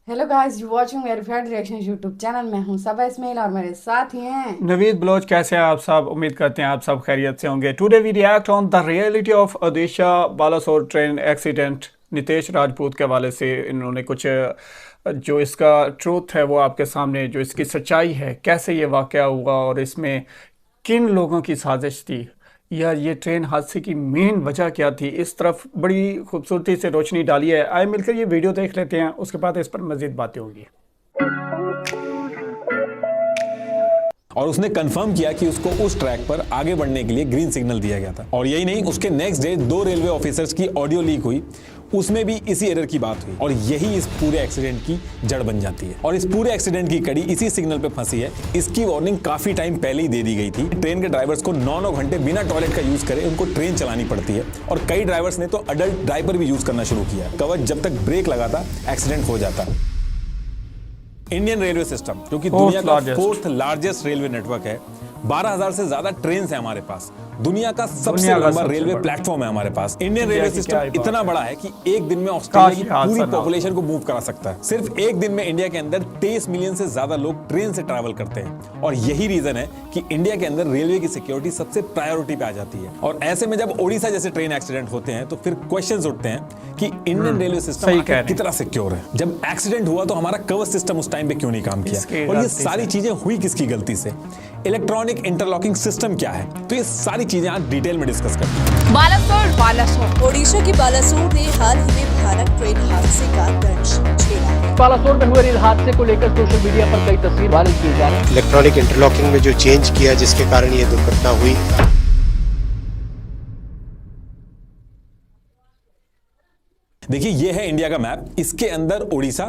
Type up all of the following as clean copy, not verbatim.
Hello guys, you watching verified reaction YouTube channel. मैं हूं सबा इस्माइल और मेरे साथ ही हैं नवीद बलोच। कैसे हैं आप सब? उम्मीद करते हैं आप सब खैरियत से होंगे। Today we react on the reality of Odisha Balasore train accident. Nitesh Rajput के हवाले से इन्होंने कुछ जो इसका ट्रूथ है वो आपके सामने, जो इसकी सच्चाई है, कैसे ये वाक़या हुआ और इसमें किन लोगों की साजिश थी, या ये ट्रेन हादसे की मेन वजह क्या थी, इस तरफ बड़ी खूबसूरती से रोशनी डाली है। आए मिलकर ये वीडियो देख लेते हैं, उसके बाद इस पर मज़ीद बातें होंगी। और उसने कंफर्म किया कि उसको उस ट्रैक पर आगे बढ़ने के लिए ग्रीन सिग्नल दिया गया था। और यही नहीं, उसके नेक्स्ट डे 2 रेलवे ऑफिसर्स की ऑडियो लीक हुई, उसमें भी इसी एरर की बात हुई और यही इस पूरे एक्सीडेंट की जड़ बन जाती है। और इस पूरे एक्सीडेंट की कड़ी इसी सिग्नल पे फंसी है। इसकी वार्निंग काफी टाइम पहले ही दे दी गई थी। ट्रेन के ड्राइवर्स को 9-9 घंटे बिना टॉयलेट का यूज करे उनको ट्रेन चलानी पड़ती है और कई ड्राइवर्स ने तो अडल्ट ड्राइवर भी यूज करना शुरू किया। कवच जब तक ब्रेक लगाता एक्सीडेंट हो जाता। इंडियन रेलवे सिस्टम जो कि दुनिया का 4th लार्जेस्ट रेलवे नेटवर्क है, 12,000 से ज्यादा ट्रेन है हमारे पास, दुनिया का सबसे लंबा रेलवे प्लेटफॉर्म है हमारे पास। इंडियन रेलवे सिस्टम इतना बड़ा है कि एक दिन में ऑस्ट्रेलिया की पूरी पॉपुलेशन को मूव करा सकता है। सिर्फ एक दिन में इंडिया के अंदर 23 मिलियन से ज्यादा लोग ट्रेन से ट्रैवल करते हैं और यही रीजन है कि इंडिया के अंदर रेलवे की सिक्योरिटी सबसे प्रायोरिटी पे आ जाती है। और ऐसे में जब ओडिशा जैसे ट्रेन एक्सीडेंट होते हैं तो फिर क्वेश्चंस उठते हैं कि इंडियन रेलवे सिस्टम कितना सिक्योर है। जब एक्सीडेंट हुआ तो हमारा कवर सिस्टम उस टाइम पे क्यों नहीं काम किया, और ये सारी चीजें हुई किसकी गलती से, इलेक्ट्रॉनिक इंटरलॉकिंग सिस्टम क्या है, तो ये सारी चीजें आज डिटेल में डिस्कस करते हैं। बालासोर ओडिशा की बालासोर ने हाल ही में भयानक ट्रेन हादसे का दंश झेला है। बालासोर में हुए रेल हादसे को लेकर सोशल मीडिया पर कई तस्वीर वायरल की जा रही है। इलेक्ट्रॉनिक इंटरलॉकिंग में जो चेंज किया जिसके कारण ये दुर्घटना हुई। देखिए ये है इंडिया का मैप, इसके अंदर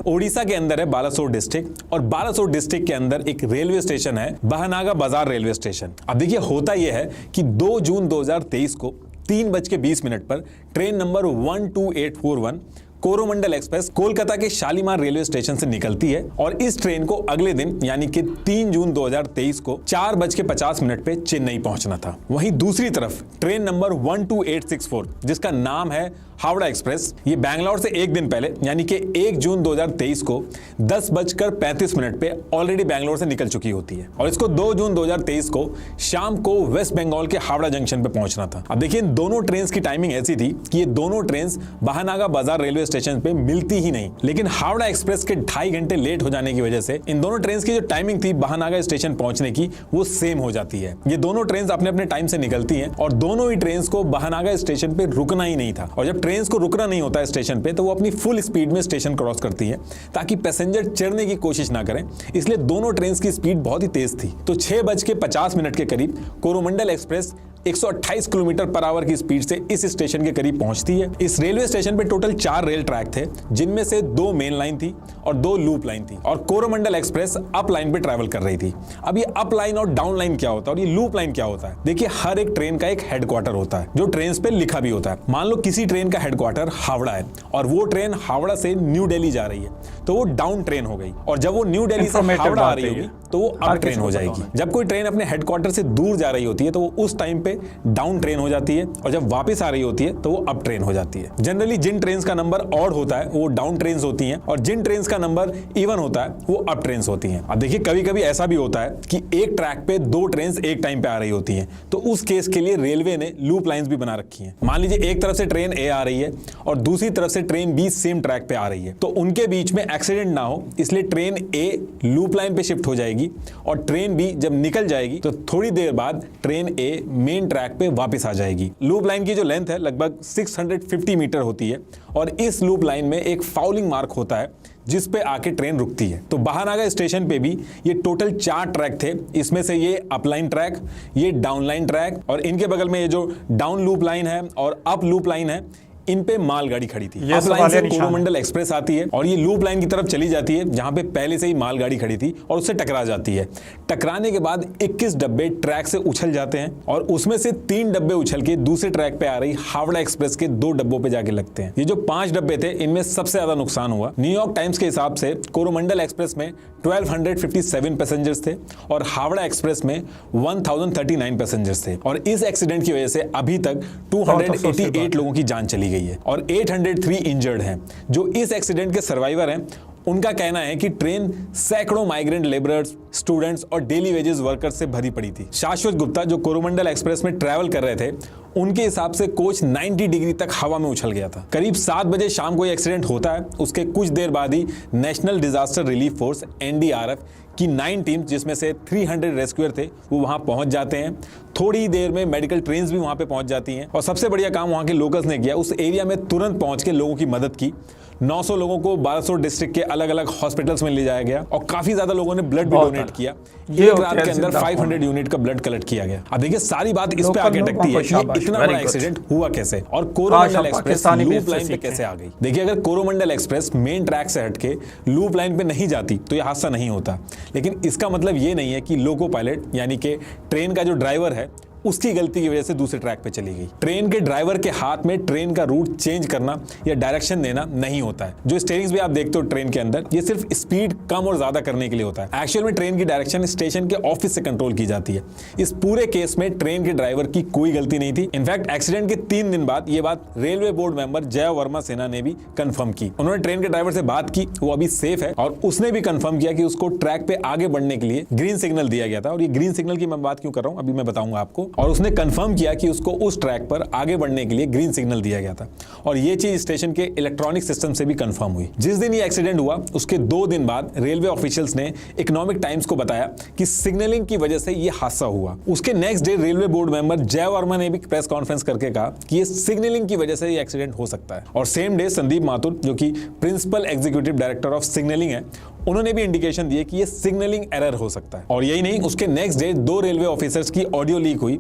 ओडिशा के अंदर है बालासोर डिस्ट्रिक्ट और बालासोर डिस्ट्रिक्ट के अंदर एक रेलवे स्टेशन है, बहनागा बाजार रेलवे स्टेशन। अब देखिए होता यह है कि 2 जून 2023 को 3:20 पर train number 12841 Coromandel express Kolkata के शालीमार रेलवे स्टेशन से निकलती है और इस ट्रेन को अगले दिन यानी कि 3 जून 2023 को 4:50 पे चेन्नई पहुंचना था। वहीं दूसरी तरफ ट्रेन नंबर 12864 जिसका नाम है हावड़ा एक्सप्रेस, ये बैंगलोर से एक दिन पहले यानी कि 1 जून 2023 को 10:35 पे ऑलरेडी बैंगलोर से निकल चुकी होती है और इसको 2 जून 2023 को शाम को वेस्ट बंगाल के हावड़ा जंक्शन पे पहुंचना था। अब देखिए इन दोनों ट्रेन की टाइमिंग ऐसी थी कि ये दोनों ट्रेन बहनागा बाजार रेलवे स्टेशन पे मिलती ही नहीं, लेकिन हावड़ा एक्सप्रेस के 2.5 घंटे लेट हो जाने की वजह से इन दोनों ट्रेन की जो टाइमिंग थी बहनागा स्टेशन पहुंचने की वो सेम हो जाती है। ये दोनों ट्रेन अपने अपने टाइम से निकलती हैं और दोनों ही ट्रेन को बहनागा स्टेशन पे रुकना ही नहीं था। और जब ट्रेन को रुकना नहीं होता है स्टेशन पे तो वो अपनी फुल स्पीड में स्टेशन क्रॉस करती है ताकि पैसेंजर चढ़ने की कोशिश ना करें, इसलिए दोनों ट्रेन की स्पीड बहुत ही तेज थी। तो 6:50 के करीब Coromandel express 128 kilometre per hour की स्पीड से इस स्टेशन के करीब पहुंचती है। इस रेलवे स्टेशन पे टोटल 4 रेल ट्रैक थे जिनमें से 2 मेन लाइन थी और 2 लूप लाइन थी और कोरोमंडल एक्सप्रेस अप लाइन पे ट्रैवल कर रही थी। अब ये अप लाइन और डाउन लाइन क्या होता है और ये लूप लाइन क्या होता है? देखिए हर एक ट्रेन का एक हेडक्वार्टर होता है जो ट्रेन पे लिखा भी होता है। मान लो किसी ट्रेन का हेडक्वार्टर हावड़ा है और वो ट्रेन हावड़ा से न्यू दिल्ली जा रही है तो वो डाउन ट्रेन हो गई, और जब वो न्यू दिल्ली से हावड़ा आ रही होगी तो वो अप ट्रेन हो जाएगी। जब कोई ट्रेन अपने हेडक्वार्टर से दूर जा रही होती है तो वो उस टाइम पे डाउन ट्रेन हो जाती है और जब वापस आ रही होती है तो वो अप ट्रेन हो जाती है। जनरली जिन ट्रेन का नंबर ऑड होता है वो डाउन ट्रेन होती हैं और जिन ट्रेन का नंबर इवन होता है वो अप ट्रेन होती हैं। अब देखिए कभी कभी ऐसा भी होता है कि एक ट्रैक पे 2 ट्रेन एक टाइम पे आ रही होती हैं, तो उस केस के लिए रेलवे ने लूप लाइंस भी बना रखी हैं। मान लीजिए एक तरफ से ट्रेन ए आ रही है और दूसरी तरफ से ट्रेन बी सेम ट्रैक पे आ रही है, तो उनके बीच में एक्सीडेंट ना हो इसलिए ट्रेन ए लूप लाइन पे शिफ्ट हो जाएगी और ट्रेन बी जब निकल जाएगी तो थोड़ी देर बाद ट्रेन ए मेन ट्रैक पे वापस आ जाएगी। लूप लाइन की जो लेंथ है लगभग 650 मीटर होती है और इस लूप लाइन में एक फाउलिंग मार्क होता है जिस पे आके ट्रेन रुकती है। तो बहनागा स्टेशन पे भी ये टोटल 4 ट्रैक थे, इसमें से ये अपलाइन ट्रैक, ये डाउनलाइन ट्रैक और इनके बगल में ये जो डाउन लूप लाइन है और अप लूप लाइन है, इन पे मालगाड़ी खड़ी थी। अप लाइन से कोरोमंडल एक्सप्रेस आती है और ये लूप लाइन की तरफ चली जाती है जहां पे पहले से ही मालगाड़ी खड़ी थी और उससे टकरा जाती है। टकराने के बाद 21 डब्बे ट्रैक से उछल जाते हैं और उसमें से 3 डब्बे उछल के दूसरे ट्रैक पे आ रही हावड़ा एक्सप्रेस के 2 डब्बों पे जाके लगते हैं। ये जो 5 डब्बे थे इनमें सबसे ज्यादा नुकसान हुआ। न्यूयॉर्क टाइम्स के हिसाब से कोरोमंडल एक्सप्रेस में 1257 पैसेंजर्स थे और हावड़ा एक्सप्रेस में 1039 पैसेंजर्स थे और इस एक्सीडेंट की वजह से अभी तक 288 लोगों की जान चली गई है और 803 इंजर्ड हैं। जो इस एक्सीडेंट के सर्वाइवर हैं उनका कहना है कि ट्रेन सैकड़ों माइग्रेंट लेबरर्स, स्टूडेंट्स और डेली वेजेस वर्कर्स से भरी पड़ी थी। शाश्वत गुप्ता जो कोरोमंडल एक्सप्रेस में ट्रैवल कर रहे थे, उनके हिसाब से कोच 90 डिग्री तक हवा में उछल गया था। करीब 7 बजे शाम को ये एक्सीडेंट होता है। उसके कुछ देर बाद ही national disaster relief force NDRF की 9 टीम, जिसमें से 300 रेस्क्यूअर थे, वो वहां पहुंच जाते हैं। थोड़ी ही देर में मेडिकल ट्रेन्स भी वहां पे पहुंच जाती हैं और सबसे बढ़िया काम वहां के लोकल्स ने किया, उस एरिया में तुरंत पहुंच के लोगों की मदद की। 900 लोगों को बालासोर डिस्ट्रिक्ट के अलग अलग हॉस्पिटल्स में ले जाया गया और काफी ज्यादा लोगों ने ब्लड भी डोनेट किया। एक रात के अंदर 500 यूनिट का ब्लड कलेक्ट किया गया। अब देखिए सारी बात इस पे आके अटकती है, ये इतना बड़ा एक्सीडेंट हुआ कैसे और कोरोमंडल एक्सप्रेस लूप लाइन पे कैसे आ गई। देखिए अगर कोरोमंडल एक्सप्रेस मेन ट्रैक से हटके लूप लाइन पे नहीं जाती तो ये हादसा नहीं होता, लेकिन इसका मतलब ये नहीं है कि लोको पायलट यानी कि ट्रेन का जो ड्राइवर है उसकी गलती की वजह से दूसरे ट्रैक पे चली गई। ट्रेन के ड्राइवर के हाथ में ट्रेन का रूट चेंज करना या डायरेक्शन देना नहीं होता है। जो स्टीयरिंग्स भी आप देखते हो ट्रेन के अंदर, ये सिर्फ स्पीड कम और ज्यादा करने के लिए होता है। एक्चुअल में ट्रेन की डायरेक्शन स्टेशन के ऑफिस से कंट्रोल की जाती है। इस पूरे केस में ट्रेन के ड्राइवर की कोई गलती नहीं थी। इनफैक्ट एक्सीडेंट के 3 दिन बाद ये बात रेलवे बोर्ड मेंबर जय वर्मा सिन्हा ने भी कंफर्म की। उन्होंने ट्रेन के ड्राइवर से बात की, वो अभी सेफ है और उसने भी कंफर्म किया कि उसको ट्रैक पे आगे बढ़ने के लिए ग्रीन सिग्नल दिया गया था। और ये ग्रीन सिग्नल की मैं बात क्यों कर रहा हूं अभी मैं बताऊंगा आपको। और उसने कंफर्म किया कि उसको उस ट्रैक पर आगे बढ़ने के लिए ग्रीन सिग्नल दिया गया था और ये चीज स्टेशन के इलेक्ट्रॉनिक सिस्टम से भी कंफर्म हुई। जिस दिन ये एक्सीडेंट हुआ उसके 2 दिन बाद रेलवे ऑफिशियल्स ने इकोनॉमिक टाइम्स को बताया कि सिग्नलिंग की वजह से ये हादसा हुआ। उसके next day railway board member जय वर्मा ने भी प्रेस कॉन्फ्रेंस करके कहा कि ये सिग्नलिंग की वजह से ये एक्सीडेंट हो सकता है। और सेम डे संदीप माथुर जो कि principal executive director of signalling है, उन्होंने भी इंडिकेशन दिए कि ये सिग्नलिंग एरर हो सकता है। और यही नहीं, उसके नेक्स्ट डे 2 रेलवे ऑफिसर्स की ऑडियो लीक हुई,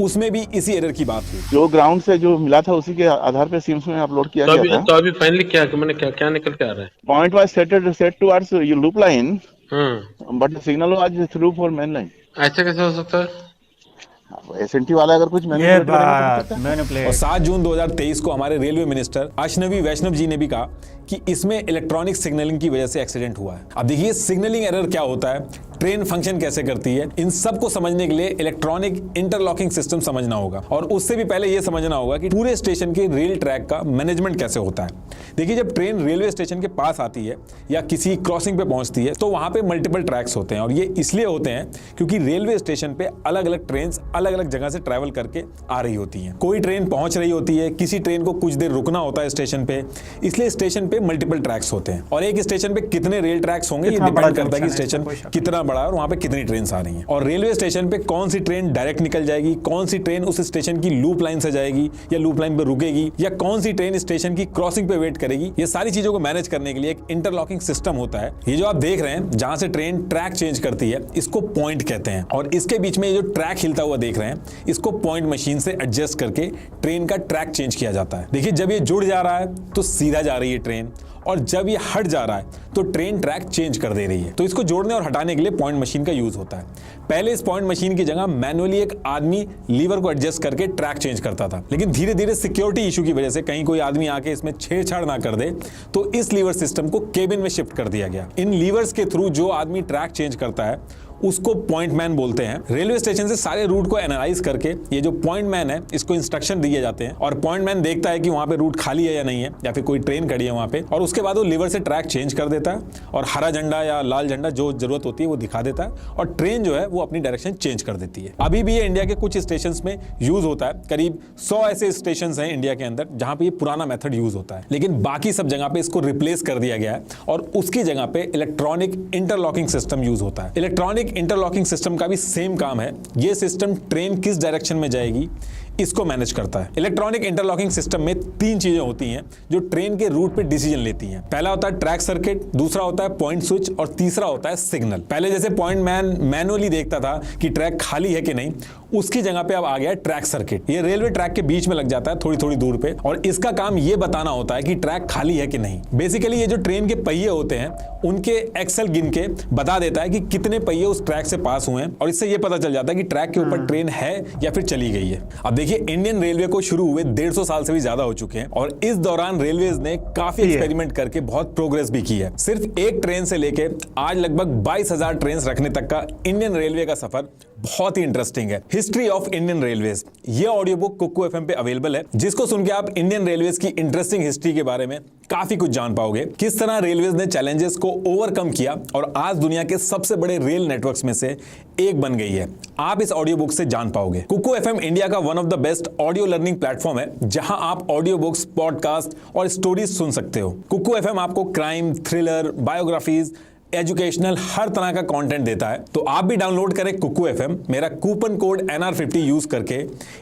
उसमें भी इसी एरर की बात हुई। जो ग्राउंड से जो मिला था उसी के आधार पे सिम्स में अपलोड किया गया था। तो अभी फाइनली क्या निकल के आ रहा है? Point was set towards loop line, but signal was through for main line. ऐसा कैसे हो सकता है? एसएनटी वाला अगर कुछ और 7 जून 2023 को हमारे रेलवे मिनिस्टर अश्विनी वैष्णव जी ने भी कहा कि इसमें इलेक्ट्रॉनिक सिग्नलिंग की वजह से एक्सीडेंट हुआ है। अब देखिए सिग्नलिंग एरर क्या होता है, ट्रेन फंक्शन कैसे करती है, इन सब को समझने के लिए इलेक्ट्रॉनिक इंटरलॉकिंग सिस्टम समझना होगा और उससे भी पहले यह समझना होगा कि पूरे स्टेशन के रेल ट्रैक का मैनेजमेंट कैसे होता है। देखिए जब ट्रेन रेलवे स्टेशन के पास आती है या किसी क्रॉसिंग पे पहुंचती है तो वहां पे मल्टीपल ट्रैक्स होते हैं और ये इसलिए होते हैं क्योंकि रेलवे स्टेशन पे अलग अलग ट्रेन अलग अलग जगह से ट्रैवल करके आ रही होती हैं। कोई ट्रेन पहुंच रही होती है, किसी ट्रेन को कुछ देर रुकना होता है स्टेशन पे, इसलिए स्टेशन पे मल्टीपल ट्रैक्स होते हैं और एक स्टेशन पे कितने रेल ट्रैक्स होंगे ये डिपेंड करता है कि स्टेशन कितना बड़ा है और वहां पे कितनी ट्रेन आ रही हैं। और रेलवे स्टेशन पे कौन सी ट्रेन डायरेक्ट निकल जाएगी, कौन सी ट्रेन उस स्टेशन की लूप लाइन से जाएगी या लूप लाइन पे रुकेगी या कौन सी ट्रेन स्टेशन की क्रॉसिंग पे वेट करेगी, ये सारी चीजों को मैनेज करने के लिए एक इंटरलॉकिंग सिस्टम होता है। ये जो आप देख रहे हैं जहां से ट्रेन ट्रैक चेंज करती है इसको पॉइंट कहते हैं और इसके बीच में ये जो ट्रैक हिलता हुआ देख रहे हैं इसको पॉइंट मशीन से एडजस्ट करके ट्रेन का ट्रैक चेंज किया जाता है। देखिए जब ये जुड़ जा रहा है तो सीधा जा रही है ट्रेन और जब ये हट जा रहा है तो ट्रेन ट्रैक चेंज कर दे रही है। तो इसको जोड़ने और हटाने के लिए पॉइंट मशीन का यूज होता है। पहले इस पॉइंट मशीन की जगह मैनुअली एक आदमी लीवर को एडजस्ट करके ट्रैक चेंज करता था, लेकिन धीरे धीरे सिक्योरिटी इशू की वजह से कहीं कोई आदमी आके इसमें छेड़छाड़ ना कर दे तो इस लीवर सिस्टम को केबिन में शिफ्ट कर दिया गया। इन लीवर्स के थ्रू जो आदमी ट्रैक चेंज करता है उसको पॉइंट मैन बोलते हैं। रेलवे स्टेशन से सारे रूट को एनालाइज करके ये जो पॉइंट मैन है इसको इंस्ट्रक्शन दिए जाते हैं और पॉइंट मैन देखता है कि वहां पे रूट खाली है या नहीं है या फिर कोई ट्रेन खड़ी है वहां पे और उसके बाद वो लीवर से ट्रैक चेंज कर देता है और हरा झंडा या लाल झंडा जो जरूरत होती है वो दिखा देता है और ट्रेन जो है वो अपनी डायरेक्शन चेंज कर देती है। अभी भी ये इंडिया के कुछ स्टेशन में यूज होता है। करीब 100 ऐसे स्टेशन हैं इंडिया के अंदर जहां पे ये पुराना मेथड यूज होता है, लेकिन बाकी सब जगह पे इसको रिप्लेस कर दिया गया है और उसकी जगह पे इलेक्ट्रॉनिक इंटरलॉकिंग सिस्टम यूज होता है। इलेक्ट्रॉनिक इंटरलॉकिंग सिस्टम का भी सेम काम है। ये सिस्टम ट्रेन किस डायरेक्शन में जाएगी इसको मैनेज करता है। इलेक्ट्रॉनिक इंटरलॉकिंग सिस्टम में 3 चीजें होती हैं जो ट्रेन के रूट पे डिसीजन लेती हैं। पहला होता है ट्रैक सर्किट, दूसरा होता है पॉइंट स्विच और तीसरा होता है सिग्नल। पहले जैसे पॉइंट मैन मैनुअली देखता था कि ट्रैक खाली है कि नहीं, उसकी जगह पे अब आ गया ट्रैक सर्किट। ये रेलवे ट्रैक के बीच में लग जाता है थोड़ी थोड़ी दूर पे और इसका काम ये बताना होता है कि ट्रैक खाली है कि नहीं। बेसिकली ये जो ट्रेन के पहिए होते हैं उनके एक्सल गिन के बता देता है कि कितने पहिए उस ट्रैक से पास हुए हैं और इससे ये पता चल जाता है कि ट्रैक के ऊपर ट्रेन है या फिर चली गई है। अब देखिए इंडियन रेलवे को शुरू हुए 150 साल से भी ज्यादा हो चुके हैं और इस दौरान रेलवेज ने काफी एक्सपेरिमेंट करके बहुत प्रोग्रेस भी की है। सिर्फ एक ट्रेन से लेके आज लगभग 22,000 ट्रेन रखने तक का इंडियन रेलवे का सफर बहुत ही इंटरेस्टिंग है, हिस्ट्री ऑफ इंडियन रेलवेज। ये ऑडियो बुक कुकू एफएम पे अवेलेबल है, जिसको सुन के आप इंडियन रेलवेज की इंटरेस्टिंग हिस्ट्री के बारे में काफी कुछ जान पाओगे, किस तरह रेलवेज ने चैलेंजेस को ओवरकम किया और आज दुनिया के सबसे बड़े रेल नेटवर्क्स में से एक बन गई है। आप इस ऑडियो बुक से जान पाओगे। कुकू एफएम इंडिया का one of the best audio learning platform है, जहां आप ऑडियो बुक्स, पॉडकास्ट और स्टोरीज सुन सकते हो। कुकू एफएम आपको क्राइम, थ्रिलर, बायोग्राफीज, एजुकेशनल हर तरह का कंटेंट देता है। तो आप भी डाउनलोड करें कुकू एफएम। मेरा कूपन कोड NR50 यूज करके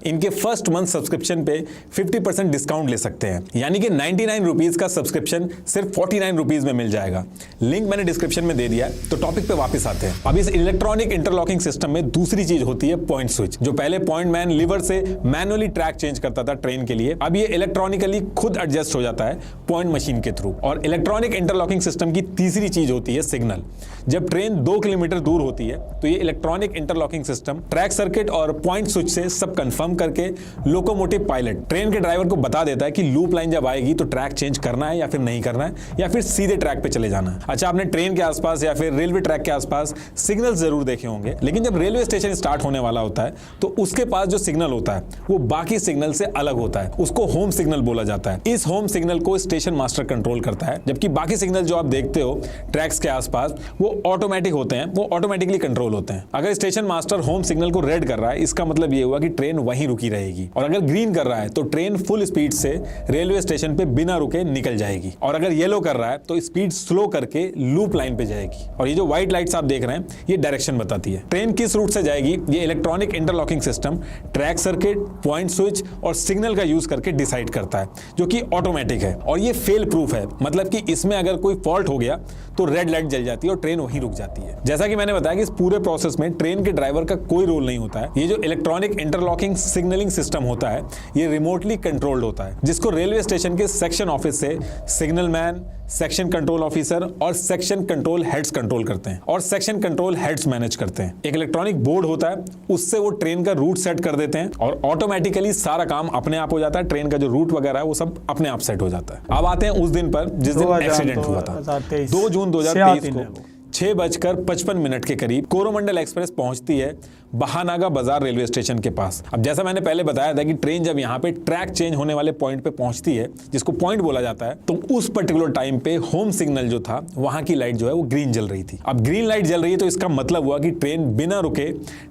इनके फर्स्ट मंथ सब्सक्रिप्शन पे 50% डिस्काउंट ले सकते हैं, यानी कि 99 रुपीज का सब्सक्रिप्शन सिर्फ 49 रुपीज में मिल जाएगा। लिंक मैंने डिस्क्रिप्शन में दे दिया है। तो टॉपिक पे वापस आते हैं। अब इस इलेक्ट्रॉनिक इंटरलॉकिंग सिस्टम में दूसरी चीज होती है पॉइंट स्विच, जो पहले पॉइंट मैन लीवर से मैनुअली ट्रैक चेंज करता था ट्रेन के लिए, अब ये इलेक्ट्रॉनिकली खुद एडजस्ट हो जाता है पॉइंट मशीन के थ्रू। और इलेक्ट्रॉनिक इंटरलॉकिंग सिस्टम की तीसरी चीज होती है सिग्नल। जब ट्रेन 2 किलोमीटर दूर होती है तो ये electronic interlocking system track circuit और पॉइंट स्विच से सब कंफर्म करके लोकोमोटिव पायलट ट्रेन के ड्राइवर को बता देता है कि लूप लाइन जब आएगी तो ट्रैक चेंज करना है या फिर नहीं करना है, या फिर सीधे ट्रैक पे चले जाना है। अच्छा, आपने ट्रेन के आसपास या फिर रेलवे ट्रैक के आसपास सिग्नल जरूर देखे होंगे, लेकिन जब रेलवे स्टेशन स्टार्ट होने वाला होता है तो उसके पास जो सिग्नल होता है वो बाकी सिग्नल से अलग होता है। उसको होम सिग्नल बोला जाता है। इस होम सिग्नल को स्टेशन मास्टर कंट्रोल करता है, जबकि बाकी सिग्नल जो आप देखते हो ट्रैक्स के आसपास वो ऑटोमेटिक होते हैं, वो ऑटोमेटिकली कंट्रोल होते हैं। अगर स्टेशन मास्टर होम सिग्नल को रेड कर रहा है, इसका मतलब ये हुआ कि ट्रेन वहीं रुकी रहेगी, और अगर ग्रीन कर रहा है तो ट्रेन फुल स्पीड से रेलवे स्टेशन पे बिना रुके निकल जाएगी, और अगर येलो कर रहा है तो स्पीड स्लो करके लूप लाइन पे जाएगी। और ये जो व्हाइट लाइट्स आप देख रहे हैं ये डायरेक्शन बताती है ट्रेन किस रूट से जाएगी। ये electronic interlocking system track circuit, point switch और सिग्नल का यूज करके डिसाइड करता है, जो कि ऑटोमेटिक है और ये फेल प्रूफ है। मतलब कि इसमें अगर कोई फॉल्ट हो गया तो रेड लाइट जल जाती है और ट्रेन वहीं रुक जाती है। जैसा कि मैंने बताया कि इस पूरे प्रोसेस में ट्रेन के ड्राइवर का कोई रोल नहीं होता है। ये जो इलेक्ट्रॉनिक इंटरलॉकिंग सिग्नलिंग सिस्टम होता है ये रिमोटली कंट्रोल्ड होता है, जिसको रेलवे स्टेशन के सेक्शन ऑफिस से signal man, section control officer और सेक्शन कंट्रोल हेड्स कंट्रोल करते हैं, और सेक्शन कंट्रोल हेड्स मैनेज करते हैं। एक इलेक्ट्रॉनिक बोर्ड होता है, उससे वो ट्रेन का रूट सेट कर देते हैं और ऑटोमेटिकली सारा काम अपने आप हो जाता है। ट्रेन का जो रूट वगैरह है वो सब अपने आप सेट हो जाता है। अब आते हैं उस दिन पर जिस दिन एक्सीडेंट हुआ था, 2 जून 2023 को 6:55 के करीब कोरोमंडल एक्सप्रेस पहुंचती है बहानागा बाजार रेलवे स्टेशन के पास। अब जैसा मैंने पहले बताया था कि ट्रेन जब यहाँ पे ट्रैक चेंज होने वाले पॉइंट पे पहुंचती है, जिसको पॉइंट बोला जाता है, तो उस पर्टिकुलर टाइम पे होम सिग्नल जो था वहां की लाइट जो है वो ग्रीन जल रही थी। अब ग्रीन लाइट जल रही है तो इसका मतलब हुआ कि ट्रेन बिना रुके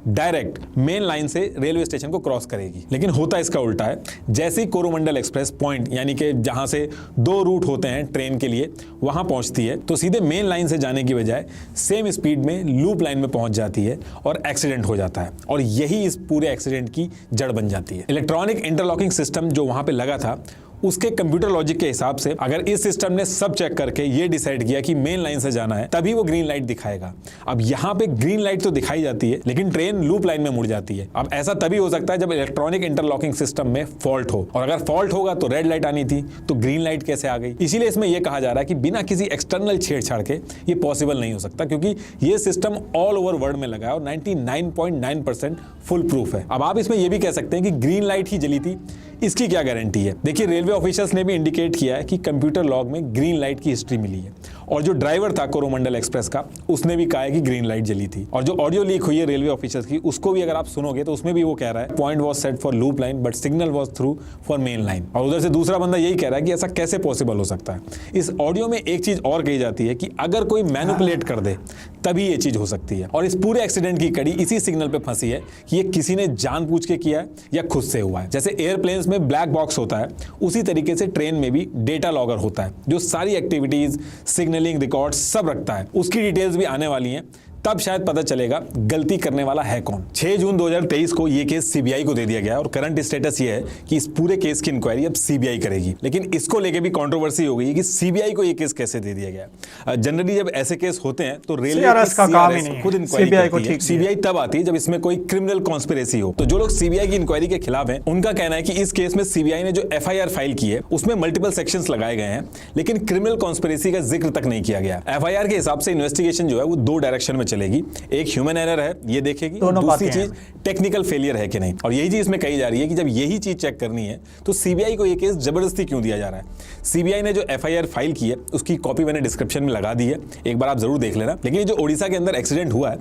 डायरेक्ट मेन लाइन से रेलवे स्टेशन को क्रॉस करेगी। लेकिन होता इसका उल्टा है। जैसे ही कोरोमंडल एक्सप्रेस पॉइंट, यानी कि जहां से 2 रूट होते हैं ट्रेन के लिए, वहां पहुंचती है तो सीधे मेन लाइन से जाने की बजाय सेम स्पीड में लूप लाइन में पहुंच जाती है और एक्सीडेंट हो जाता है, और यही इस पूरे एक्सीडेंट की जड़ बन जाती है। इलेक्ट्रॉनिक इंटरलॉकिंग सिस्टम जो वहां पे लगा था उसके कंप्यूटर लॉजिक के हिसाब से अगर इस सिस्टम ने सब चेक करके ये डिसाइड किया कि मेन लाइन से जाना है, तभी वो ग्रीन लाइट दिखाएगा। अब यहाँ पे ग्रीन लाइट तो दिखाई जाती है लेकिन ट्रेन लूप लाइन में मुड़ जाती है। अब ऐसा तभी हो सकता है जब इलेक्ट्रॉनिक इंटरलॉकिंग सिस्टम में फॉल्ट हो, और अगर फॉल्ट होगा तो रेड लाइट आनी थी, तो ग्रीन लाइट कैसे आ गई? इसीलिए इसमें यह कहा जा रहा है कि बिना किसी एक्सटर्नल छेड़छाड़ के ये पॉसिबल नहीं हो सकता, क्योंकि ये सिस्टम ऑल ओवर वर्ल्ड में लगा है और 99.9% फुल प्रूफ है। अब आप इसमें यह भी कह सकते हैं कि ग्रीन लाइट ही जली थी, इसकी क्या गारंटी है? देखिए, रेलवे ऑफिशियल्स ने भी इंडिकेट किया है कि कंप्यूटर लॉग में ग्रीन लाइट की हिस्ट्री मिली है, और जो ड्राइवर था कोरोमंडल एक्सप्रेस का उसने भी कहा है कि ग्रीन लाइट जली थी। और जो ऑडियो लीक हुई है रेलवे ऑफिशियल्स की, उसको भी अगर आप सुनोगे तो उसमें भी वो कह रहा है point was set for loop line but signal was through for main line. और उधर से दूसरा बंदा यही कह रहा है कि ऐसा कैसे पॉसिबल हो सकता है। इस ऑडियो में एक चीज और कही जाती है कि अगर कोई मैनिपुलेट कर दे तभी ये चीज हो सकती है, और इस पूरे एक्सीडेंट की कड़ी इसी सिग्नल पे फंसी है कि ये किसी ने जानबूझ के किया है या खुद से हुआ है। जैसे एयरप्लेन्स में ब्लैक बॉक्स होता है, उसी तरीके से ट्रेन में भी डेटा लॉगर होता है जो सारी एक्टिविटीज, सिग्नलिंग रिकॉर्ड्स सब रखता है। उसकी डिटेल्स भी आने वाली हैं, तब शायद पता चलेगा गलती करने वाला है कौन। 6 जून 2023 को यह केस सीबीआई को दे दिया गया और करंट स्टेटस ये है कि इस पूरे केस की इंक्वायरी अब सीबीआई करेगी। लेकिन इसको लेके भी कंट्रोवर्सी हो गई है कि सीबीआई को ये केस कैसे दे दिया गया। जनरली जब ऐसे केस होते हैं तो रेलवे का काम ही नहीं, खुद इंक्वायरी करती है। सीबीआई तब आती है जब इसमें कोई क्रिमिनल कॉन्स्पिरेसी हो। तो जो लोग सीबीआई की इंक्वायरी के खिलाफ हैं, उनका कहना है कि इस केस में सीबीआई ने जो एफआईआर फाइल की है उसमें मल्टीपल सेक्शंस लगाए गए हैं, लेकिन क्रिमिनल कॉन्स्पिरेसी का जिक्र तक नहीं किया गया। एफआईआर के हिसाब से इन्वेस्टिगेशन जो है वो 2 डायरेक्शन में चलेगी। एक ह्यूमन एरर है ये देखेगी, दोनों दूसरी बातें चीज टेक्निकल फेलियर है कि नहीं। और यही चीज इसमें कही जा रही है कि जब यही चीज चेक करनी है तो सीबीआई को ये केस जबरदस्ती क्यों दिया जा रहा है। सीबीआई ने जो एफआईआर फाइल की है उसकी कॉपी मैंने डिस्क्रिप्शन में लगा दी है, एक बार आप जरूर देख लेना। लेकिन ये जो ओडिशा के अंदर एक्सीडेंट हुआ है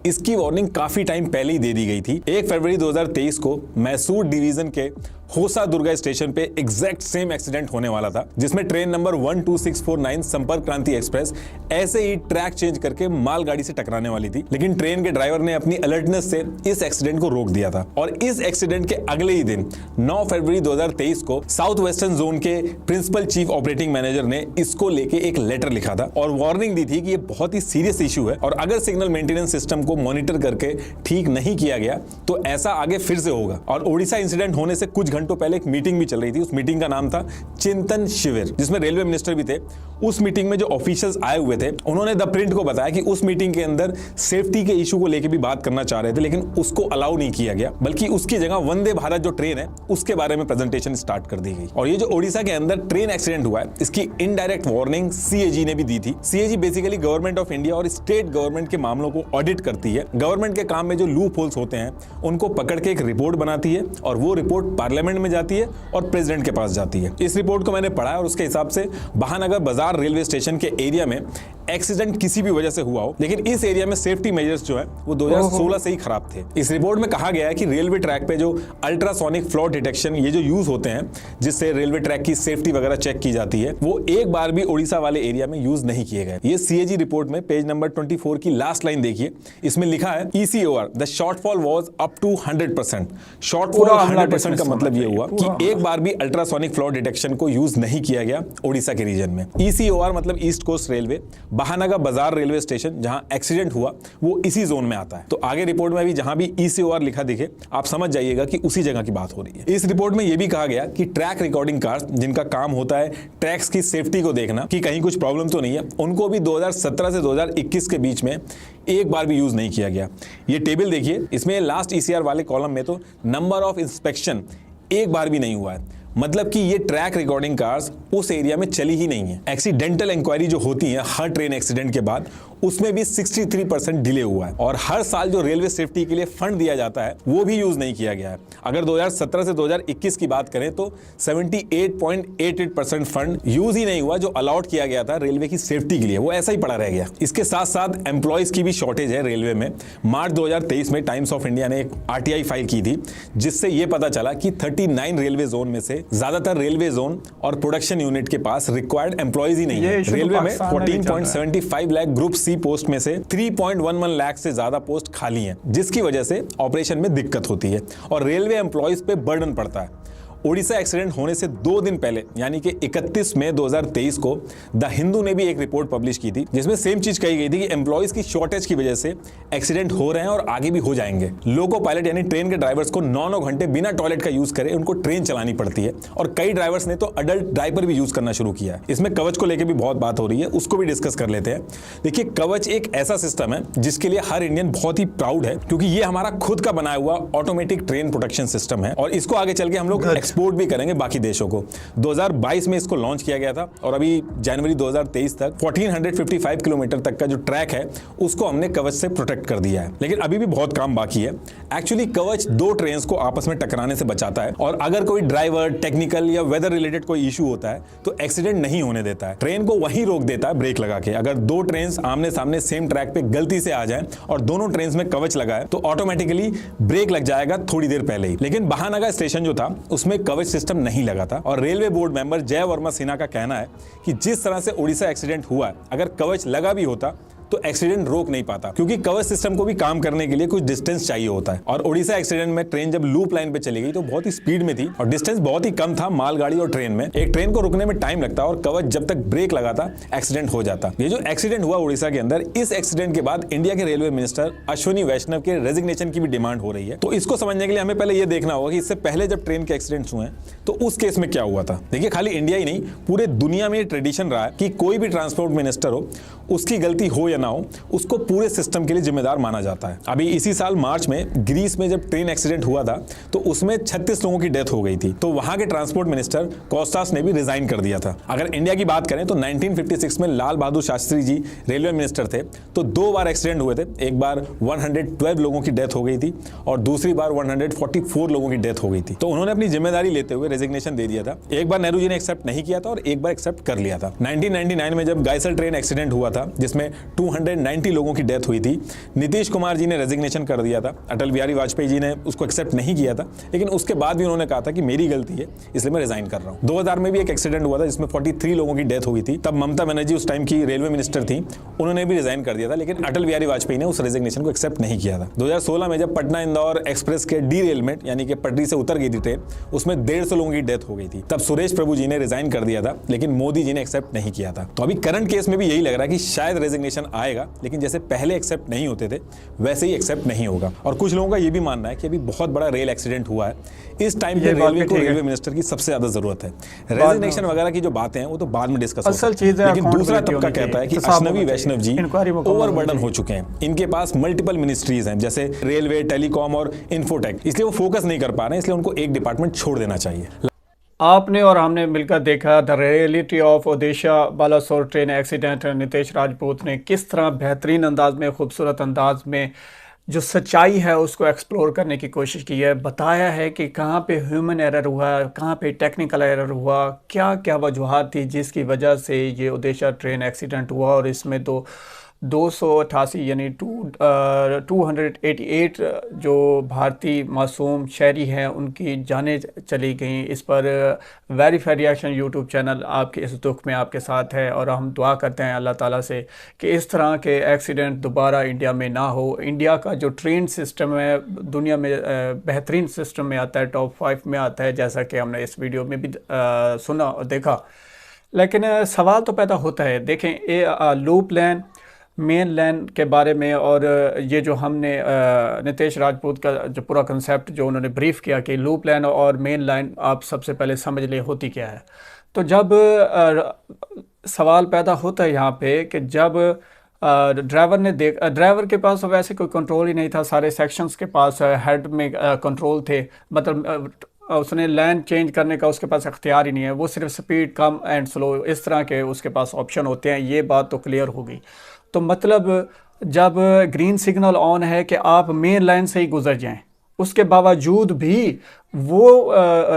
इसकी वार्निंग काफी टाइम पहले ही दे दी गई थी। 1 फरवरी 2023 को मैसूर डिवीजन के होसा दुर्गा स्टेशन पे एग्जैक्ट सेम एक्सीडेंट होने वाला था, जिसमें ट्रेन नंबर 12649 संपर्क क्रांति एक्सप्रेस ऐसे ही ट्रैक चेंज करके मालगाड़ी से टकराने वाली थी। लेकिन ट्रेन के ड्राइवर ने अपनी अलर्टनेस से इस एक्सीडेंट को रोक दिया था। और इस एक्सीडेंट के अगले ही दिन 9 फरवरी 2023 को साउथ वेस्टर्न जोन के प्रिंसिपल चीफ ऑपरेटिंग मैनेजर ने इसको लेके एक लेटर लिखा था और वार्निंग दी थी कि ये बहुत ही सीरियस इशू है और अगर सिग्नल मेंटेनेंस सिस्टम को मॉनिटर करके ठीक नहीं किया गया तो ऐसा आगे फिर से होगा। और ओडिशा इंसिडेंट होने से कुछ घंटों पहले एक मीटिंग भी चल रही थी, उस मीटिंग का नाम था चिंतन शिविर, जिसमें रेलवे मिनिस्टर भी थे। उस मीटिंग में जो ऑफिशियल्स आए हुए थे उन्होंने द प्रिंट को बताया कि उस मीटिंग के अंदर सेफ्टी के इशू को लेकर भी बात करना चाह रहे थे, लेकिन उसको अलाउ नहीं किया गया, बल्कि उसकी जगह वंदे भारत जो ट्रेन है उसके बारे में प्रेजेंटेशन स्टार्ट कर दी गई। और ये जो ओडिशा के अंदर ट्रेन एक्सीडेंट हुआ है इसकी इनडायरेक्ट वार्निंग सीएजी ने भी दी थी। CAG basically government of India और स्टेट गवर्नमेंट के मामलों को ऑडिट करती है। गवर्नमेंट के काम में जो लूप होल्स होते हैं उनको पकड़ के एक रिपोर्ट बनाती है और वो रिपोर्ट पार्लियामेंट में जाती है और प्रेसिडेंट के पास जाती है। इस रिपोर्ट को मैंने पढ़ा और उसके हिसाब से बहानगर बाजार रेलवे स्टेशन के एरिया में एक्सीडेंट किसी भी वजह से हुआ हो, लेकिन इस एरिया में सेफ्टी मेजर्स जो है वो 2016 से ही खराब थे। इस रिपोर्ट में कहा गया है कि रेलवे ट्रैक पे जो अल्ट्रासोनिक फ्लॉ डिटेक्शन ये जो यूज होते हैं जिससे रेलवे ट्रैक की सेफ्टी वगैरह चेक की जाती है वो एक बार भी ओडिशा वाले एरिया में यूज नहीं किए गए। ये सीएजी रिपोर्ट में पेज नंबर 24 की लास्ट लाइन देखिए, इसमें लिखा है ECOR the shortfall was up to 100%। Shortfall 100% का मतलब ये हुआ कि एक बार भी अल्ट्रासोनिक फ्लॉ डिटेक्शन को यूज नहीं किया गया ओडिशा के रीजन में। ECOR मतलब ईस्ट कोस्ट रेलवे, बहानगर बाजार रेलवे स्टेशन जहां एक्सीडेंट हुआ वो इसी जोन में आता है। तो आगे रिपोर्ट में भी जहां भी ECOR लिखा दिखे आप समझ जाइएगा कि उसी जगह की बात हो रही है। इस रिपोर्ट में यह भी कहा गया कि ट्रैक रिकॉर्डिंग कार्स जिनका काम होता है ट्रैक्स की सेफ्टी को देखना कि कहीं कुछ प्रॉब्लम तो नहीं है, उनको भी 2017 से 2021 के बीच में एक बार भी यूज नहीं किया गया। ये टेबल देखिए, इसमें लास्ट ECR वाले कॉलम में तो नंबर ऑफ इंस्पेक्शन एक बार भी नहीं हुआ है, मतलब कि ये ट्रैक रिकॉर्डिंग कार्स उस एरिया में चली ही नहीं है। एक्सीडेंटल इंक्वायरी जो होती है हर ट्रेन एक्सीडेंट के बाद उसमें भी 63% डिले हुआ है और हर साल जो रेलवे सेफ्टी के लिए फंड दिया जाता है वो भी यूज नहीं किया गया है। अगर 2017 से 2021 की बात करें तो 78.88% फंड यूज ही नहीं हुआ जो अलॉट किया गया था रेलवे की सेफ्टी के लिए, वो ऐसा ही पड़ा रह गया। इसके साथ साथ एम्प्लॉयज की भी शॉर्टेज है रेलवे में। मार्च 2023 में टाइम्स ऑफ इंडिया ने एक RTI फाइल की थी जिससे ये पता चला कि 39 रेलवे जोन में से ज्यादातर रेलवे जोन और प्रोडक्शन यूनिट के पास रिक्वायर्ड एम्प्लॉयज ही नहीं है। रेलवे में 14.75 लाख ग्रुप सी पोस्ट में से 3.11 लाख से ज्यादा पोस्ट खाली हैं, जिसकी वजह से ऑपरेशन में दिक्कत होती है और रेलवे एम्प्लॉयज पे बर्डन पड़ता है। ओडिशा एक्सीडेंट होने से 2 दिन पहले यानी कि 31 मई 2023 को द हिंदू ने भी एक रिपोर्ट पब्लिश की थी जिसमें सेम चीज कही गई थी कि एम्प्लॉयज की शॉर्टेज की वजह से एक्सीडेंट हो रहे हैं और आगे भी हो जाएंगे। लोको पायलट यानी ट्रेन के ड्राइवर्स को 9-9 घंटे बिना टॉयलेट का यूज करे उनको ट्रेन चलानी पड़ती है और कई ड्राइवर्स ने तो अडल्ट डायपर भी यूज करना शुरू किया है। इसमें कवच को लेकर भी बहुत बात हो रही है, उसको भी डिस्कस कर लेते हैं। देखिए, कवच एक ऐसा सिस्टम है जिसके लिए हर इंडियन बहुत ही प्राउड है क्योंकि ये हमारा खुद का बनाया हुआ ऑटोमेटिक ट्रेन प्रोटेक्शन सिस्टम है और इसको आगे चल के हम लोग एक्सपोर्ट भी करेंगे बाकी देशों को। 2022 में इसको लॉन्च किया गया था और अभी जनवरी 2023 तक 1455 किलोमीटर तक का जो ट्रैक है उसको हमने कवच से प्रोटेक्ट कर दिया है। लेकिन अभी भी बहुत काम बाकी है। एक्चुअली कवच 2 ट्रेन्स को आपस में टकराने से बचाता है और अगर कोई ड्राइवर टेक्निकल या वेदर रिलेटेड कोई इशू होता है तो एक्सीडेंट नहीं होने देता है, ट्रेन को वहीं रोक देता है ब्रेक लगा के। अगर 2 ट्रेन्स आमने सामने सेम ट्रैक पे गलती से आ जाए और दोनों ट्रेन्स में कवच लगा है तो ऑटोमेटिकली ब्रेक लग जाएगा थोड़ी देर पहले ही। लेकिन बहानगर स्टेशन जो था उसमें कवच सिस्टम नहीं लगा था और रेलवे बोर्ड मेंबर जय वर्मा सिन्हा का कहना है कि जिस तरह से ओडिशा एक्सीडेंट हुआ है अगर कवच लगा भी होता तो एक्सीडेंट रोक नहीं पाता क्योंकि कवच सिस्टम को भी काम करने के लिए कुछ डिस्टेंस चाहिए होता है। और ओडिशा एक्सीडेंट में ट्रेन जब लूप लाइन पे चली गई तो बहुत ही स्पीड में थी और डिस्टेंस बहुत ही कम था मालगाड़ी और ट्रेन में। एक ट्रेन को रुकने में टाइम लगता और कवच जब तक ब्रेक लगाता एक्सीडेंट हो जाता। ये जो एक्सीडेंट हुआ ओडिशा के अंदर, इस एक्सीडेंट के बाद इंडिया के रेलवे मिनिस्टर अश्विनी वैष्णव के रेजिग्नेशन की भी डिमांड हो रही है। तो इसको समझने के लिए हमें पहले ये देखना होगा कि इससे पहले जब ट्रेन के एक्सीडेंट्स हुए तो उस केस में क्या हुआ था। देखिए, खाली इंडिया ही नहीं पूरे दुनिया में ट्रेडिशन रहा है कि कोई भी ट्रांसपोर्ट मिनिस्टर हो उसकी गलती हो या ना हो उसको पूरे सिस्टम के लिए जिम्मेदार माना जाता है। अभी इसी साल मार्च में ग्रीस में जब ट्रेन एक्सीडेंट हुआ था तो उसमें 36 लोगों की डेथ हो गई थी, तो वहां के ट्रांसपोर्ट मिनिस्टर कोस्टास ने भी रिजाइन कर दिया था। अगर इंडिया की बात करें तो 1956 में लाल बहादुर शास्त्री जी रेलवे मिनिस्टर थे, तो 2 बार एक्सीडेंट हुए थे। एक बार 112 लोगों की डेथ हो गई थी और दूसरी बार 144 लोगों की डेथ हो गई थी। तो उन्होंने अपनी जिम्मेदारी लेते हुए रेजिग्नेशन दे दिया था। एक बार नेहरू जी ने एक्सेप्ट नहीं किया था और एक बार एक्सेप्ट कर लिया था। 1999 में जब गाइसल ट्रेन एक्सीडेंट हुआ था जिसमें 290 लोगों की डेथ हुई थी, नीतीश कुमार जी ने रेजिग्नेशन कर दिया था। अटल बिहारी वाजपेयी जी ने उसको एक्सेप्ट नहीं किया था, लेकिन उसके बाद भी उन्होंने कहा था कि मेरी गलती है इसलिए मैं रिजाइन कर रहा हूं। 2000 में भी एक एक्सीडेंट हुआ था जिसमें 43 लोगों की डेथ हुई थी। तब ममता बनर्जी उस टाइम की रेलवे मिनिस्टर थी, उन्होंने भी रिजाइन कर दिया था, लेकिन अटल बिहारी वाजपेयी ने उस रेजिग्नेशन को एक्सेप्ट नहीं किया था। 2016 में जब पटना इंदौर एक्सप्रेस के डीरेलमेंट यानी कि पटरी से उतर गई थी ट्रेन, उसमें 150 लोगों की डेथ हो गई थी। तब सुरेश प्रभु जी ने रिजाइन कर दिया था, लेकिन मोदी जी ने एक्सेप्ट नहीं किया था। तो अभी करंट केस में भी यही लग रहा है कि शायद रेजिग्नेशन आएगा, लेकिन जैसे पहले एक्सेप्ट नहीं होते थे वैसे ही एक्सेप्ट नहीं होगा। और कुछ लोगों का ये भी मानना है कि अभी बहुत बड़ा रेल एक्सीडेंट हुआ है, इस टाइम पे रेलवे को रेलवे मिनिस्टर की सबसे ज्यादा जरूरत है। रेजिग्नेशन वगैरह की जो बातें हैं वो तो बाद में डिस्कस हो सकती है, लेकिन दूसरा तबका कहता है कि अश्नवी वैष्णव जी ओवरबर्डन हो चुके हैं। इनके पास मल्टीपल मिनिस्ट्रीज हैं जैसे रेलवे, टेलीकॉम और इन्फोटेक, इसलिए वो फोकस नहीं कर पा रहे हैं, इसलिए उनको एक डिपार्टमेंट छोड़ देना चाहिए। आपने और हमने मिलकर देखा the reality of Odisha Balasore train accident. Nitesh Rajput ने किस तरह बेहतरीन अंदाज में, खूबसूरत अंदाज में जो सच्चाई है उसको एक्सप्लोर करने की कोशिश की है। बताया है कि कहाँ पे ह्यूमन एरर हुआ, कहाँ पे टेक्निकल एरर हुआ, क्या क्या वजूहात थी जिसकी वजह से ये ओडिशा ट्रेन एक्सीडेंट हुआ। और इसमें तो 288 यानी 288 जो भारतीय मासूम शहरी हैं उनकी जानें चली गई। इस पर वेरीफाइड रिएक्शन यूट्यूब चैनल आपके इस दुख में आपके साथ है, और हम दुआ करते हैं अल्लाह ताला से कि इस तरह के एक्सीडेंट दोबारा इंडिया में ना हो। इंडिया का जो ट्रेन सिस्टम है दुनिया में बेहतरीन सिस्टम में आता है, टॉप 5 में आता है, जैसा कि हमने इस वीडियो में भी सुना और देखा। लेकिन सवाल तो पैदा होता है, देखें ये लूप लाइन, मेन लाइन के बारे में, और ये जो हमने नितेश राजपूत का जो पूरा कंसेप्ट जो उन्होंने ब्रीफ किया कि लूप लाइन और मेन लाइन आप सबसे पहले समझ ले होती क्या है। तो जब सवाल पैदा होता है यहाँ पे कि जब ड्राइवर के पास वैसे कोई कंट्रोल ही नहीं था, सारे सेक्शंस के पास हेड में कंट्रोल थे, मतलब उसने लाइन चेंज करने का उसके पास अख्तियार ही नहीं है, वो सिर्फ स्पीड कम एंड स्लो इस तरह के उसके पास ऑप्शन होते हैं। ये बात तो क्लियर हो गई। तो मतलब जब ग्रीन सिग्नल ऑन है कि आप मेन लाइन से ही गुजर जाएं, उसके बावजूद भी वो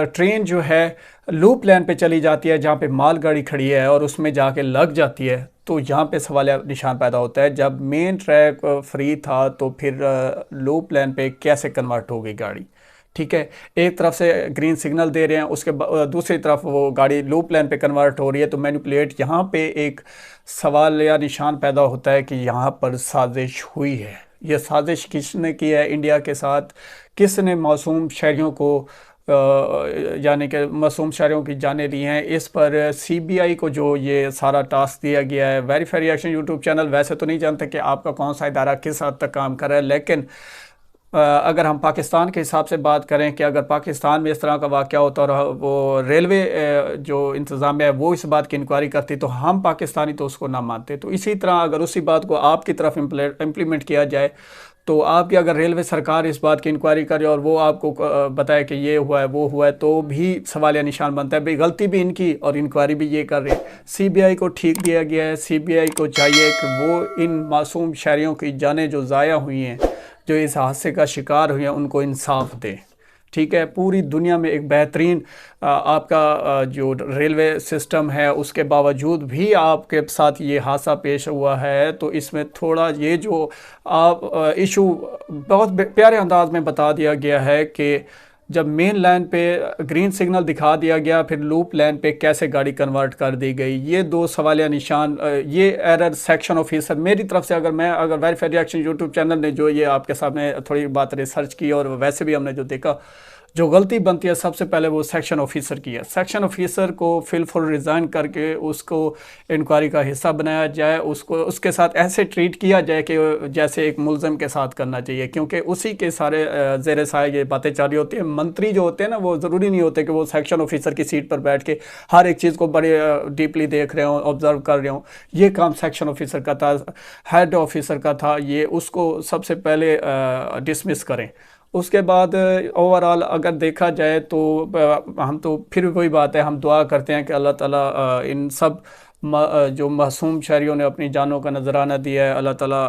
ट्रेन जो है लूप लाइन पे चली जाती है जहाँ पे मालगाड़ी खड़ी है और उसमें जाके लग जाती है। तो यहाँ पे सवाल निशान पैदा होता है, जब मेन ट्रैक फ्री था तो फिर लूप लाइन पे कैसे कन्वर्ट हो गई गाड़ी। ठीक है, एक तरफ से ग्रीन सिग्नल दे रहे हैं, उसके दूसरी तरफ वो गाड़ी लूप लाइन पे कन्वर्ट हो रही है। तो मैनिपुलेट, यहाँ पे एक सवाल या निशान पैदा होता है कि यहाँ पर साजिश हुई है। यह साजिश किसने की है इंडिया के साथ, किसने मासूम शहरियों को यानी कि मासूम शहरियों की जानें ली हैं। इस पर CBI को जो ये सारा टास्क दिया गया है। वेरीफाइड रिएक्शन यूट्यूब चैनल वैसे तो नहीं जानते कि आपका कौन सा इदारा किस हद तक काम कर रहा है, लेकिन अगर हम पाकिस्तान के हिसाब से बात करें कि अगर पाकिस्तान में इस तरह का वाक़या होता और वो रेलवे जो इंतज़ामिया है वो इस बात की इंक्वायरी करती तो हम पाकिस्तानी तो उसको ना मानते। तो इसी तरह अगर उसी बात को आपकी तरफ इम्प्लीमेंट किया जाए तो आपकी अगर रेलवे सरकार इस बात की इंक्वायरी करे और वो आपको बताए कि ये हुआ है वो हुआ है, तो भी सवाल या निशान बनता है। भाई गलती भी इनकी और इंक्वायरी भी ये कर रही है। CBI को ठीक दिया गया है। CBI को चाहिए कि वो इन मासूम शहरियों की जानें जो ज़ाया हुई हैं, जो इस हादसे का शिकार हुए हैं, उनको इंसाफ दें। ठीक है, पूरी दुनिया में एक बेहतरीन आपका जो रेलवे सिस्टम है, उसके बावजूद भी आपके साथ ये हादसा पेश हुआ है। तो इसमें थोड़ा ये जो आप इशू बहुत प्यारे अंदाज में बता दिया गया है कि जब मेन लाइन पे ग्रीन सिग्नल दिखा दिया गया, फिर लूप लाइन पे कैसे गाड़ी कन्वर्ट कर दी गई। ये दो सवालिया निशान, ये एरर सेक्शन ऑफिसर मेरी तरफ से, अगर वेरीफाइड रिएक्शन यूट्यूब चैनल ने जो ये आपके सामने थोड़ी बात रिसर्च की और वैसे भी हमने जो देखा, जो गलती बनती है सबसे पहले वो सेक्शन ऑफिसर की है। सेक्शन ऑफिसर को फिलफुल रिज़ाइन करके उसको इंक्वायरी का हिस्सा बनाया जाए, उसको उसके साथ ऐसे ट्रीट किया जाए कि जैसे एक मुलज़िम के साथ करना चाहिए, क्योंकि उसी के सारे ज़ेर साया ये बातें चल रही होती है। मंत्री जो होते हैं ना, वो ज़रूरी नहीं होते कि वो सेक्शन ऑफिसर की सीट पर बैठ के हर एक चीज़ को बड़े डीपली देख रहे हों, ऑब्ज़र्व कर रहे हों। ये काम सेक्शन ऑफिसर का था, हेड ऑफिसर का था, ये उसको सबसे पहले डिसमिस करें। उसके बाद ओवरऑल अगर देखा जाए तो हम तो फिर वही बात है, हम दुआ करते हैं कि अल्लाह ताला इन सब जो मासूम शहरियों ने अपनी जानों का नजराना दिया है, अल्लाह ताला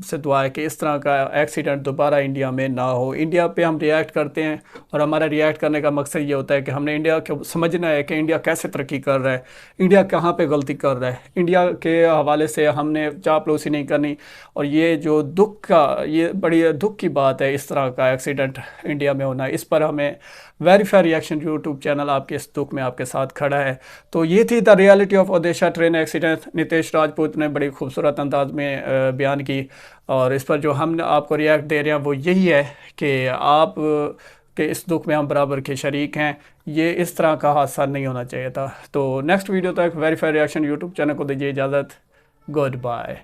से दुआ है कि इस तरह का एक्सीडेंट दोबारा इंडिया में ना हो। इंडिया पे हम रिएक्ट करते हैं और हमारा रिएक्ट करने का मकसद ये होता है कि हमने इंडिया को समझना है कि इंडिया कैसे तरक्की कर रहा है, इंडिया कहाँ पे गलती कर रहा है। इंडिया के हवाले से हमने चापलूसी नहीं करनी। और ये जो ये बड़ी दुख की बात है, इस तरह का एक्सीडेंट इंडिया में होना। इस पर हमें वेरीफाई रिएक्शन यूट्यूब चैनल आपके इस दुख में आपके साथ खड़ा है। तो ये थी the reality of Odisha train accident. Nitesh Rajput ने बड़ी खूबसूरत अंदाज में बयान की, और इस पर जो हम आपको रिएक्ट दे रहे हैं वो यही है कि आप के इस दुख में हम बराबर के शरीक हैं। ये इस तरह का हादसा नहीं होना चाहिए था। तो नेक्स्ट वीडियो तक वेरीफाई रिएक्शन यूट्यूब चैनल को दीजिए इजाज़त। Good bye.